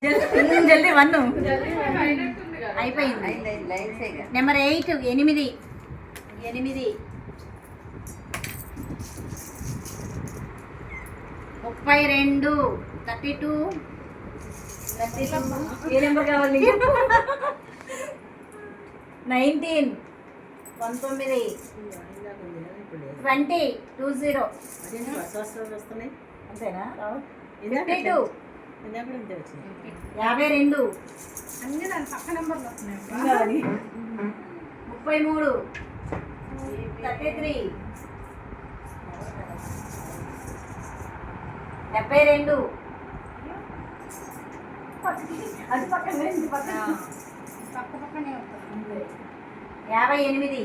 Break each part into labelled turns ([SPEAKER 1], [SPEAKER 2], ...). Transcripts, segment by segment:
[SPEAKER 1] జల్దీ 1 అయిపోయింది. నెంబర్ 8 8 32 32 ఏ నెంబర్ కావాలి? 19 20 20 అంతేనా? 52 52
[SPEAKER 2] అన్ని దాని పక్క నెంబర్లు
[SPEAKER 1] 33 33 72 అది పక్కన
[SPEAKER 2] పక్క పక్కనే ఉంటుంది.
[SPEAKER 1] 58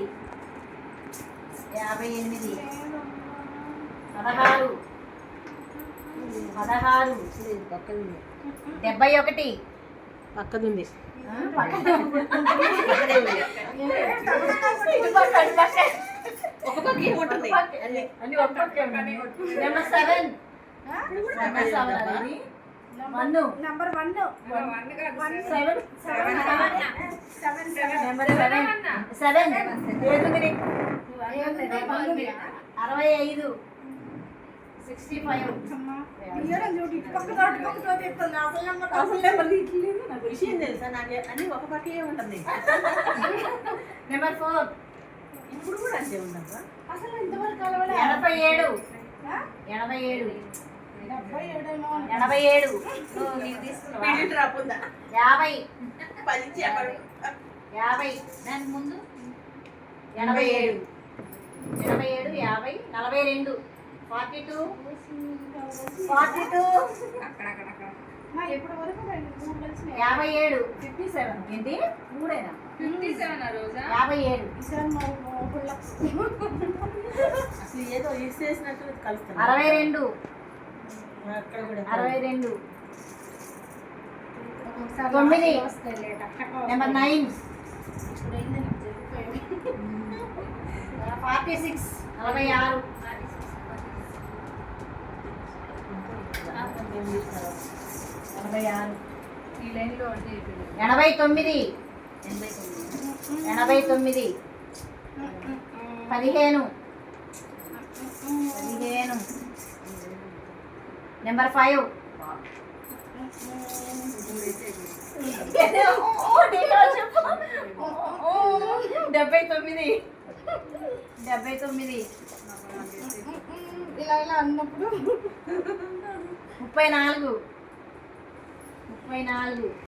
[SPEAKER 1] 16 71
[SPEAKER 3] పక్కదుంది.
[SPEAKER 1] నెంబర్ 7
[SPEAKER 2] నెంబర్ 1
[SPEAKER 1] 65 65
[SPEAKER 2] అసలు నెంబర్
[SPEAKER 3] విషయం తెలుసా నాకు అన్ని ఒక పక్కే ఉంటుంది.
[SPEAKER 1] నెంబర్ 4
[SPEAKER 3] ఇప్పుడు కూడా అంతే ఉందా?
[SPEAKER 2] అసలు ఇంతవరకు కలవలే.
[SPEAKER 1] 87 50 దానికి ముందు 87 50 42 42
[SPEAKER 2] ఎప్పటి వరకు
[SPEAKER 1] 57 57 ఏంటి 3 57
[SPEAKER 3] అసలు ఏదో ఇసేసినట్టు కలుస్తాను.
[SPEAKER 1] 62
[SPEAKER 3] అక్కడ కూడా
[SPEAKER 1] 62 9 నెంబర్ 9 46 46
[SPEAKER 2] ఈ లైన్లో
[SPEAKER 1] 89 15 నెంబర్ 5 79
[SPEAKER 2] ఇలా ఇలా అన్నప్పుడు
[SPEAKER 1] 34